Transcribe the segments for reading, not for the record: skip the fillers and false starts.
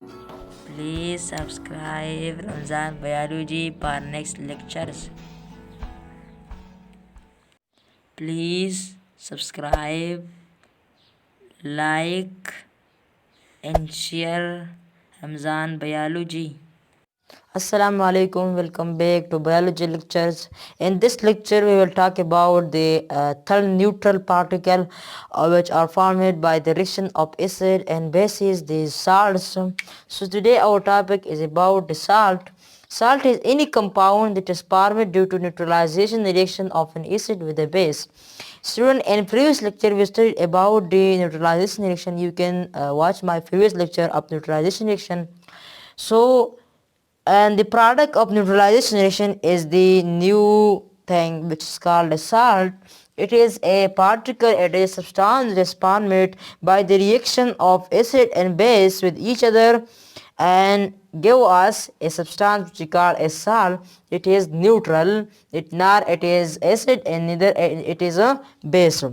Please subscribe Ramzan Biology for next lectures. Please subscribe, like and share Ramzan Biology. Assalamu alaikum, welcome back to biology lectures. In this lecture we will talk about the third neutral particle which are formed by the reaction of acid and bases, the salts. So today our topic is about the salt. Salt is any compound that is formed due to neutralization reaction of an acid with a base. Student, in previous lecture we studied about the neutralization reaction. You can watch my previous lecture of neutralization reaction. So, and the product of neutralization reaction is the new thing which is called a salt. It is a particle, it is a substance that is formed by the reaction of acid and base with each other and give us a substance which is called a salt. It is neutral, it is acid and neither it is a base.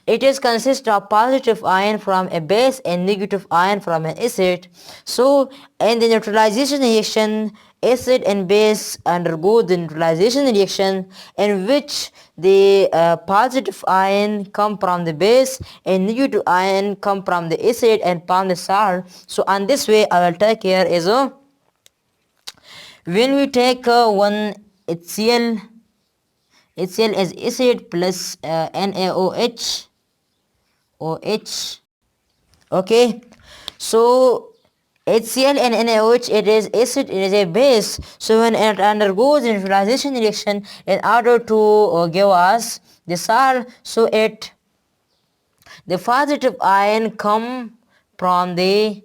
It is consist of positive ion from a base and negative ion from an acid. So in the neutralization reaction, acid and base undergo the neutralization reaction in which the positive ion come from the base and negative ion come from the acid and from the salt. So on this way I will take here is a when we take one HCl, HCl is acid plus NaOH, OH. Okay, so HCl and NaOH, it is acid, it is a base. So when it undergoes neutralization reaction in order to give us the salt, so the positive ion come from the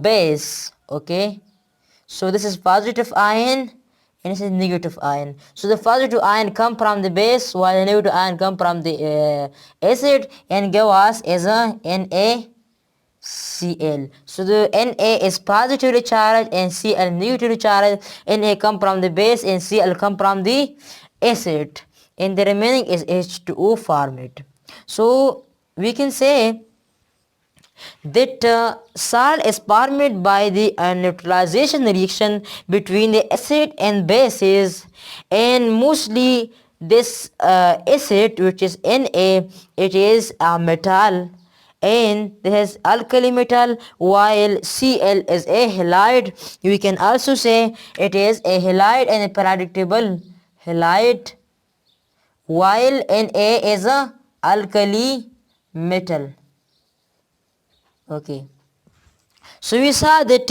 base. Okay, so this is positive ion and this is negative ion. So the positive ion come from the base while the negative ion come from the acid and give us as a NaCl. So the Na is positively charged and Cl negatively charged. Na come from the base and Cl come from the acid and the remaining is H2O formed. So we can say that salt is formed by the neutralization reaction between the acid and bases, and mostly this acid, which is Na, it is a metal and this is alkali metal, while Cl is a halide. We can also say it is a halide and a predictable halide, while Na is a alkali metal. Okay, so we saw that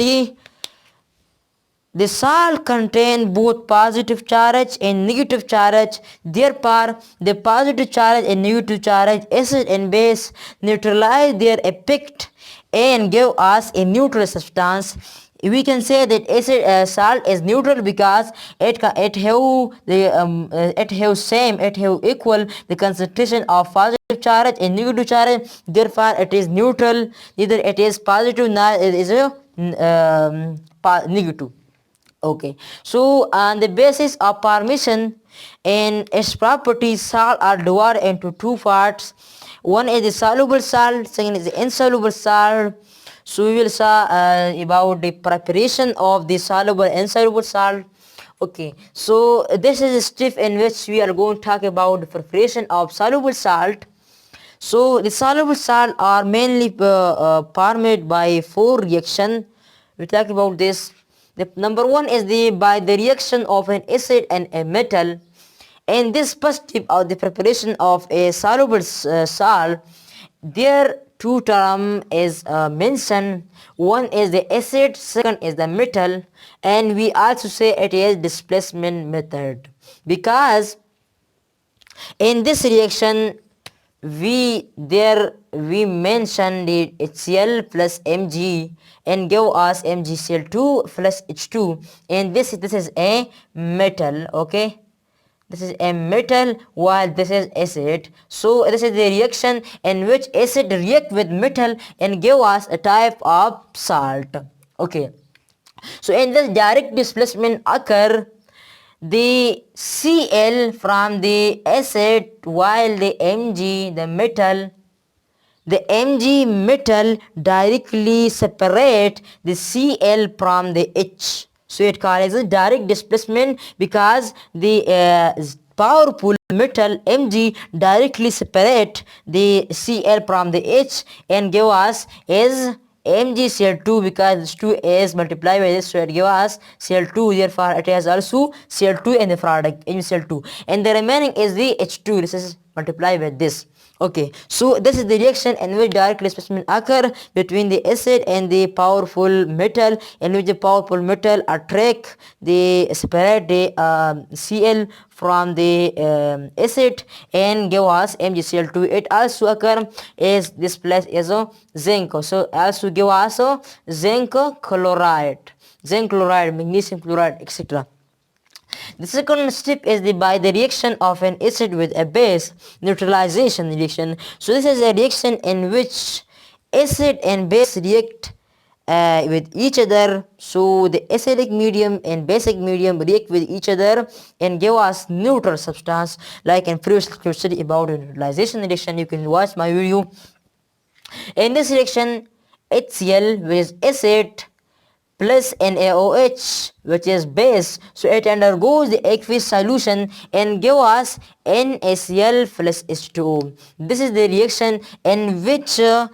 the salt contain both positive charge and negative charge. Therefore, the positive charge and negative charge, acid and base, neutralize their effect and give us a neutral substance. We can say that acid salt is neutral because it have equal the concentration of positive charge and negative charge. Therefore, it is neutral. Neither it is positive nor it is negative. Okay, so on the basis of formation and its properties, salt are divided into two parts. One is the soluble salt, second is the insoluble salt. So we will see about the preparation of the soluble and insoluble salt. Okay, so this is a step in which we are going to talk about the preparation of soluble salt. So the soluble salt are mainly formed by four reactions. We talk about this. The number one is by the reaction of an acid and a metal. In this first step of the preparation of a soluble salt, there two term is mentioned. One is the acid, second is the metal, and we also say it is displacement method because in this reaction we mention the HCl plus Mg and give us MgCl2 plus H2, and this is a metal. Okay, this is a metal while this is acid. So this is the reaction in which acid react with metal and give us a type of salt. Okay, so in this direct displacement occur the Cl from the acid while the Mg, the metal, the Mg metal directly separate the Cl from the H. So it causes a direct displacement because the powerful metal Mg directly separate the Cl from the H and give us is MgCl2 because this 2 is multiplied by this, so it gives us Cl2, therefore it has also Cl2 in the product MgCl2, and the remaining is the H2. This is multiplied by this. Okay, so this is the reaction in which direct displacement occur between the acid and the powerful metal, in which the powerful metal attract the separate the Cl from the acid and give us MgCl2. It also occur is this place is a zinc, so also give us a zinc chloride, magnesium chloride, etc. The second step is by the reaction of an acid with a base, neutralization reaction. So this is a reaction in which acid and base react with each other. So the acidic medium and basic medium react with each other and give us neutral substance. Like in previous study about neutralization reaction, you can watch my video. In this reaction, HCl, which is acid, plus NaOH, which is base, so it undergoes the aqueous solution and give us NaCl plus H2O. This is the reaction in which the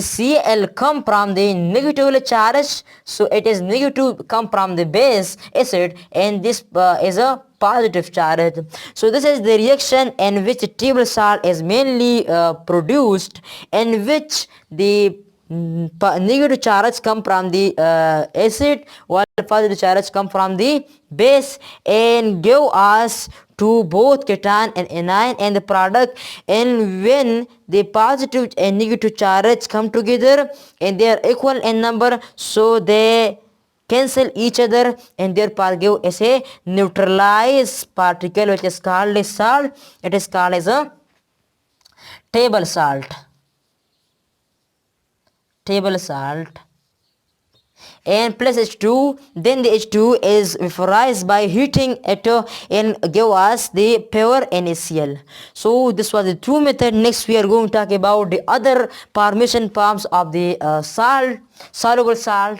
Cl come from the negatively charged, so it is negative come from the base acid, and this is a positive charge. So this is the reaction in which table salt is mainly produced, in which the negative charge come from the acid while positive charge come from the base and give us to both cation and anion and the product. And when the positive and negative charge come together and they are equal in number, so they cancel each other and therefore give as a neutralized particle, which is called as salt. It is called as a table salt. And plus H2, then the H2 is vaporized by heating it and give us the pure NaCl. So this was the two method. Next we are going to talk about the other formation forms of the soluble salt.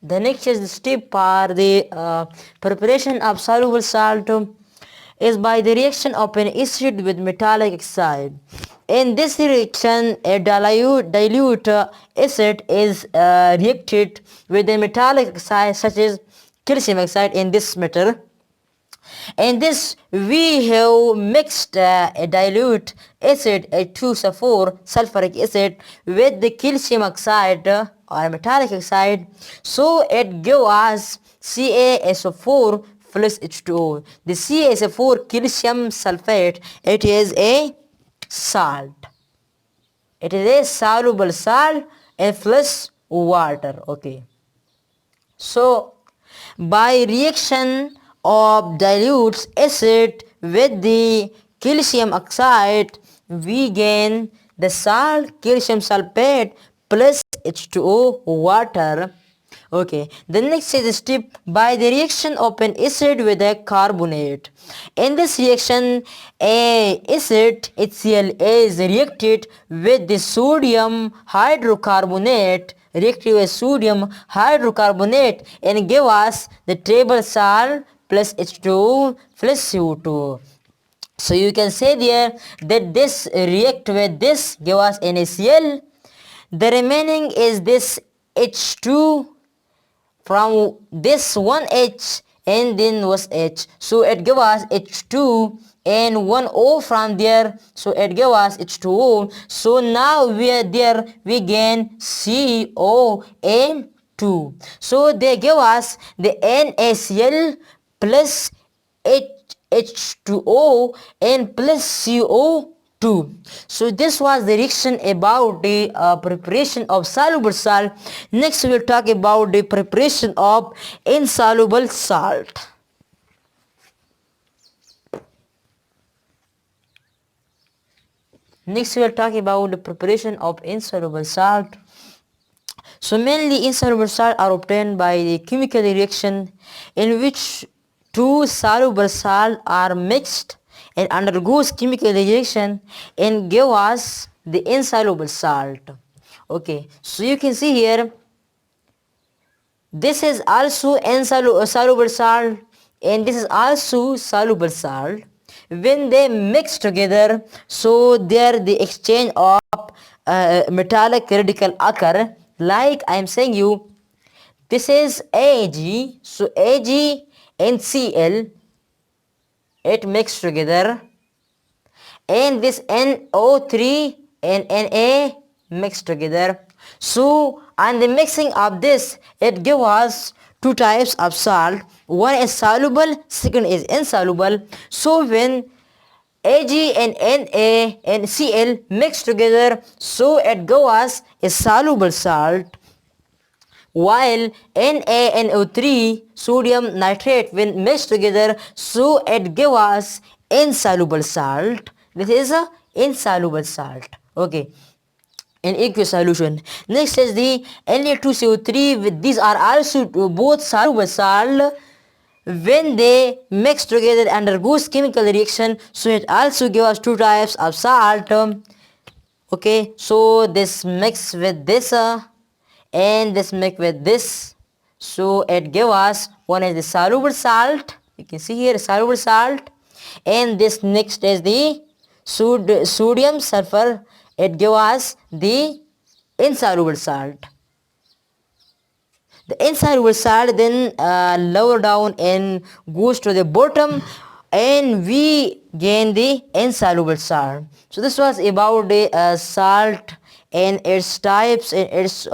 The next is the step for the preparation of soluble salt is by the reaction of an acid with metallic oxide. In this reaction, a dilute acid is reacted with a metallic oxide such as calcium oxide in this matter. In this we have mixed a dilute acid H2SO4 sulfuric acid with the calcium oxide or metallic oxide, so it gives us CaSO4 plus H2O. The CaSO4 calcium sulfate, it is a salt. It is a soluble salt and plus water. Okay. So by reaction of dilutes acid with the calcium oxide, we gain the salt calcium sulfate plus H2O water. Okay, the next is the step by the reaction of an acid with a carbonate. In this reaction, a acid HCl is reacted with the sodium hydrocarbonate, and give us the table salt plus H2O plus CO2. So you can say there that this react with this give us NaCl. The remaining is this H2 from this one H and then was H, so it give us H2 and one O from there, so it give us H2O. So now we are there, we gain CON2, so they give us the NaCl plus H2O and plus CO2. So this was the reaction about the preparation of soluble salt. Next we will talk about the preparation of insoluble salt. Next we will talk about the preparation of insoluble salt. So mainly insoluble salt are obtained by the chemical reaction in which two soluble salt are mixed and undergoes chemical reaction and give us the insoluble salt. Okay, so you can see here, this is also insoluble salt and this is also soluble salt. When they mix together, so there the exchange of metallic radical occur. Like I am saying you, this is Ag, so Ag and Cl, it mixed together, and this NO3 and Na mixed together. So on the mixing of this, it gives us two types of salt. One is soluble, second is insoluble. So when Ag and Na and Cl mix together, so it gives us a soluble salt, while NaNO3 sodium nitrate when mixed together, so it gives us insoluble salt. This is a insoluble salt. Okay, in aqueous solution. Next is the Na2CO3. With these are also both soluble salt. When they mix together undergoes chemical reaction, so it also gives us two types of salt. Okay, so this mix with this and this mix with this, so it give us one is the soluble salt, you can see here soluble salt, and this next is the sodium sulfur, it give us the insoluble salt. The insoluble salt then lower down and goes to the bottom, and we gain the insoluble salt. So this was about the salt and its types and its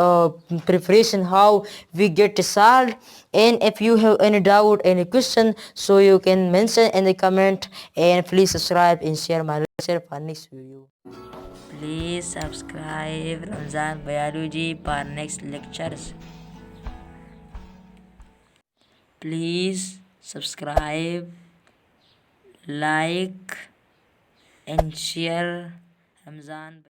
preparation, how we get the salt. And if you have any doubt, any question, so you can mention in the comment, and please subscribe and share my lecture for next video. Please subscribe Ramzan Biology for next lectures. Please subscribe, like and share Ramzan.